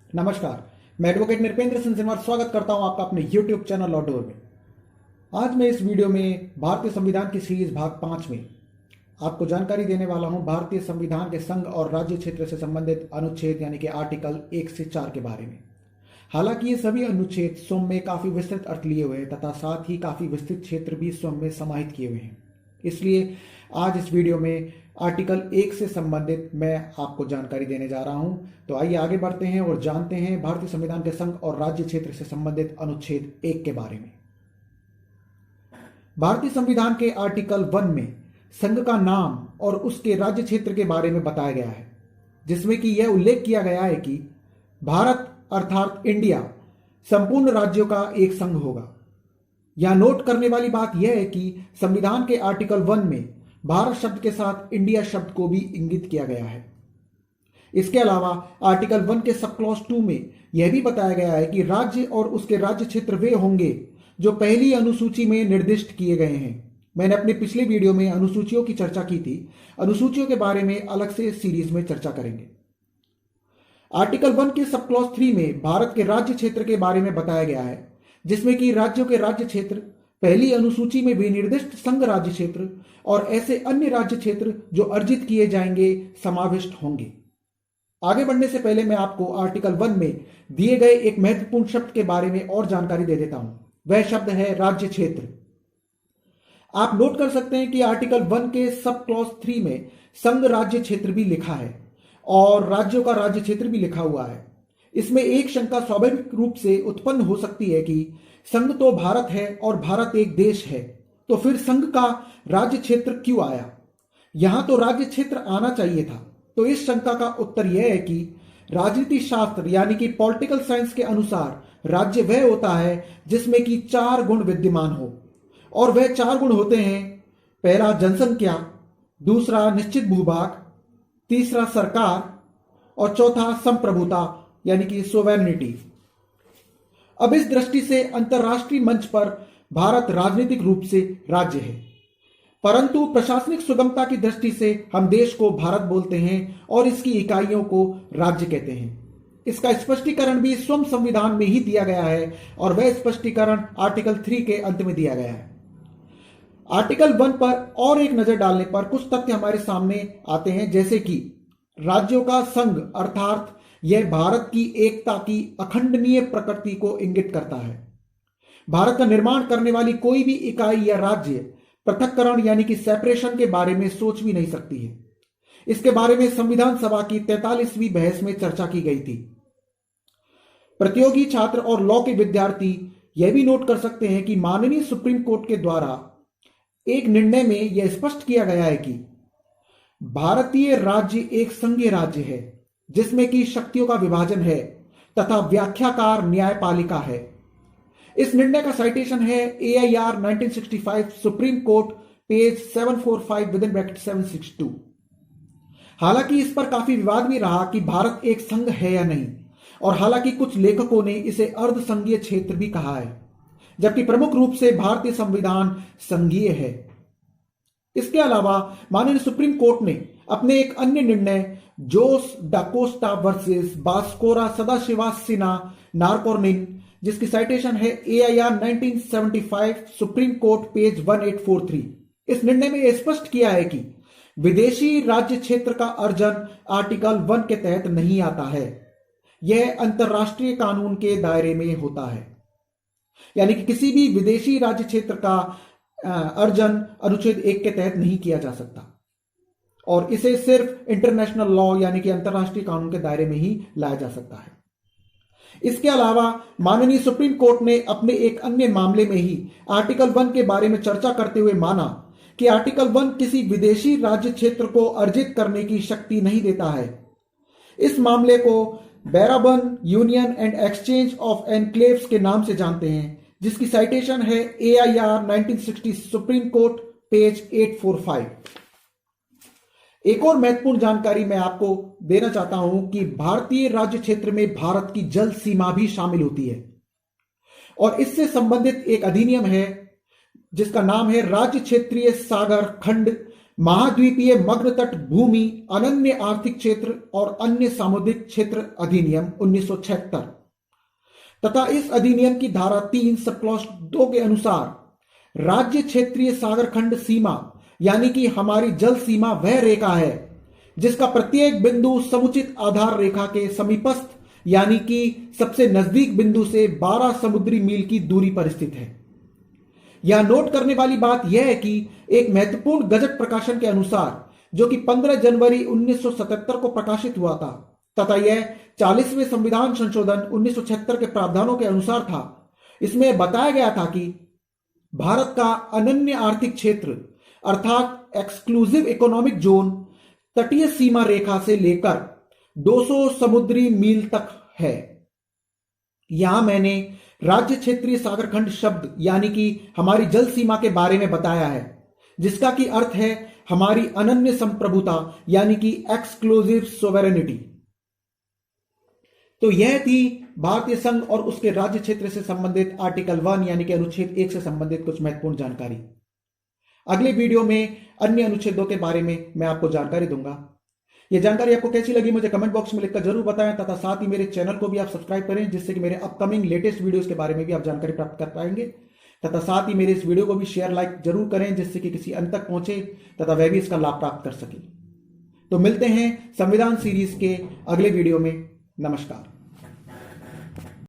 नमस्कार। मैं advocate Nripendra Singh Sinwar स्वागत करता हूं आपका अपने YouTube चैनल लॉ डोर में। आज मैं इस वीडियो में भारतीय संविधान की सीरीज भाग 5 में आपको जानकारी देने वाला हूं भारतीय संविधान के संघ और राज्य क्षेत्र से संबंधित अनुच्छेद यानी कि आर्टिकल 1 से 4 के बारे में। हालांकि ये सभी अनुच्छेद स्वयं में काफी विस्तृत अर्थ लिए हुए हैं तथा साथ ही काफी विस्तृत क्षेत्र भी स्वयं में समाहित किए हुए हैं। इसलिए आज इस वीडियो में आर्टिकल 1 से संबंधित मैं आपको जानकारी देने जा रहा हूं। तो आइए आगे बढ़ते हैं और जानते हैं भारतीय संविधान के संघ और राज्य क्षेत्र से संबंधित अनुच्छेद 1 के बारे में। भारतीय संविधान के आर्टिकल 1 में संघ का नाम और उसके राज्य क्षेत्र के बारे में बताया गया है, जिसमें कि यह उल्लेख किया गया है कि भारत अर्थात इंडिया संपूर्ण राज्यों का एक संघ होगा। यह नोट करने वाली बात यह है कि संविधान के आर्टिकल 1 में भारत शब्द के साथ इंडिया शब्द को भी इंगित किया गया है। इसके अलावा आर्टिकल 1 के सब क्लॉज 2 में यह भी बताया गया है कि राज्य और उसके राज्य क्षेत्र वे होंगे जो पहली अनुसूची में निर्दिष्ट किए गए हैं। मैंने अपने पिछले वीडियो में अनुसूचियों की चर्चा की थी। अनुसूचियों के बारे में अलग से इस सीरीज में चर्चा करेंगे। आर्टिकल 1 के सब क्लॉज 3 में भारत के राज्य क्षेत्र के बारे में बताया गया है, जिसमें कि राज्यों के राज्य क्षेत्र पहली अनुसूची में विनिर्दिष्ट संघ राज्य क्षेत्र और ऐसे अन्य राज्य क्षेत्र जो अर्जित किए जाएंगे समाविष्ट होंगे। आगे बढ़ने से पहले मैं आपको आर्टिकल 1 में दिए गए एक महत्वपूर्ण शब्द के बारे में और जानकारी दे देता हूं। वह शब्द है राज्य क्षेत्र। आप नोट कर सकते हैं कि आर्टिकल 1 के सब क्लॉज 3 में संघ राज्य क्षेत्र भी लिखा है और राज्यों का राज्य क्षेत्र भी लिखा हुआ है। इसमें एक शंका स्वाभाविक रूप से उत्पन्न हो सकती है कि संघ तो भारत है और भारत एक देश है, तो फिर संघ का राज्य क्षेत्र क्यों आया? यहां तो राज्य क्षेत्र आना चाहिए था। तो इस शंका का उत्तर यह है कि राजनीति शास्त्र यानी कि पॉलिटिकल साइंस के अनुसार राज्य वह होता है जिसमें कि 4 गुण विद्यमान हो, और वह 4 गुण होते हैं। पहला जनसंख्या, दूसरा निश्चित भूभाग, तीसरा सरकार और चौथा संप्रभुता यानी कि सोवेरेनिटी। अब इस दृष्टि से अंतरराष्ट्रीय मंच पर भारत राजनीतिक रूप से राज्य है, परंतु प्रशासनिक सुगमता की दृष्टि से हम देश को भारत बोलते हैं और इसकी इकाइयों को राज्य कहते हैं। इसका स्पष्टीकरण भी स्वयं संविधान में ही दिया गया है और वह स्पष्टीकरण आर्टिकल 3 के अंत में दिया गया है। आर्टिकल 1 पर और एक नजर डालने पर कुछ तथ्य हमारे सामने आते हैं, जैसे कि राज्यों का संघ अर्थात यह भारत की एकता की अखंडनीय प्रकृति को इंगित करता है। भारत का निर्माण करने वाली कोई भी इकाई या राज्य पृथक्करण यानी कि सेपरेशन के बारे में सोच भी नहीं सकती है। इसके बारे में संविधान सभा की 43वीं बहस में चर्चा की गई थी। प्रतियोगी छात्र और लॉ के विद्यार्थी यह भी नोट कर सकते हैं कि माननीय सुप्रीम कोर्ट के द्वारा एक निर्णय में यह स्पष्ट किया गया है कि भारतीय राज्य एक संघीय राज्य है जिसमें कि शक्तियों का विभाजन है तथा व्याख्याकार न्यायपालिका है। इस निर्णय का साइटेशन है AIR 1965 supreme court page 745 with in bracket 762। हालांकि इस पर काफी विवाद भी रहा कि भारत एक संघ है या नहीं, और हालांकि कुछ लेखकों ने इसे अर्ध संघीय क्षेत्र भी कहा है, जबकि प्रमुख रूप से भारतीय संविधान संघीय है। इसके अलावा माननीय सुप्रीम कोर्ट ने अपने एक अन्य निर्णय जोस डाकोस्टा वर्सेस बास्कोरा सदाशिवा सिन्हा नारकोर्निन, जिसकी साइटेशन है AIR 1975 सुप्रीम कोर्ट पेज 1843, इस निर्णय में यह स्पष्ट किया है कि विदेशी राज्य क्षेत्र का अर्जन आर्टिकल 1 के तहत नहीं आता है। यह अंतरराष्ट्रीय कानून के दायरे में होता है, यानी कि किसी भी विदेशी राज्य क्षेत्र का अर्जन अनुच्छेद 1 के तहत नहीं किया जा सकता और इसे सिर्फ इंटरनेशनल लॉ यानी कि अंतरराष्ट्रीय कानून के दायरे में ही लाया जा सकता है। इसके अलावा माननीय सुप्रीम कोर्ट ने अपने एक अन्य मामले में ही आर्टिकल 1 के बारे में चर्चा करते हुए माना कि आर्टिकल 1 किसी विदेशी राज्य क्षेत्र को अर्जित करने की शक्ति नहीं देता है। इस मामले को Berubari union and exchange of enclaves के नाम से जानते हैं, जिसकी साइटेशन है AIR 1960 सुप्रीम कोर्ट पेज 845। एक और महत्वपूर्ण जानकारी मैं आपको देना चाहता हूं कि भारतीय राज्य क्षेत्र में भारत की जल सीमा भी शामिल होती है और इससे संबंधित एक अधिनियम है जिसका नाम है राज्य क्षेत्रीय सागर खंड महाद्वीपीय मग्न तट भूमि अनन्य आर्थिक क्षेत्र और अन्य सामुद्रिक क्षेत्र अधिनियम 1976 तथा इस अधिनियम की धारा 3 सब क्लॉज 2 के अनुसार राज्य क्षेत्रीय सागर खंड सीमा यानी कि हमारी जल सीमा वह रेखा है जिसका प्रत्येक बिंदु समुचित आधार रेखा के समीपस्थ यानी कि सबसे नजदीक बिंदु से 12 समुद्री मील की दूरी पर स्थित है। यह नोट करने वाली बात यह है कि एक महत्वपूर्ण गजट प्रकाशन के अनुसार जो कि 15 जनवरी 1977 को प्रकाशित हुआ था तथा यह 40वें संविधान संशोधन 1976 के प्रावधानों के अनुसार था, इसमें बताया गया था कि भारत का अनन्य आर्थिक क्षेत्र अर्थात एक्सक्लूसिव इकोनॉमिक जोन तटीय सीमा रेखा से लेकर 200 समुद्री मील तक है। यहां मैंने राज्य क्षेत्रीय सागर खंड शब्द यानी कि हमारी जल सीमा के बारे में बताया है, जिसका की अर्थ है हमारी अनन्य संप्रभुता यानी कि एक्सक्लूसिव सोवेरेनिटी। तो यह थी भारतीय संघ और उसके राज्य क्षेत्र से संबंधित आर्टिकल 1 यानी कि अनुच्छेद 1 से संबंधित कुछ महत्वपूर्ण जानकारी। अगले वीडियो में अन्य अनुच्छेदों के बारे में मैं आपको जानकारी दूंगा। यह जानकारी आपको कैसी लगी मुझे कमेंट बॉक्स में लिखकर जरूर बताएं तथा साथ ही मेरे चैनल को भी आप सब्सक्राइब करें, जिससे कि मेरे अपकमिंग लेटेस्ट वीडियोस के बारे में भी आप जानकारी प्राप्त कर पाएंगे तथा साथ ही मेरे इस वीडियो को भी शेयर लाइक जरूर करें, जिससे कि किसी अन्य तक पहुंचे तथा वह भी इसका लाभ प्राप्त कर सके। तो मिलते हैं संविधान सीरीज के अगले वीडियो में। नमस्कार।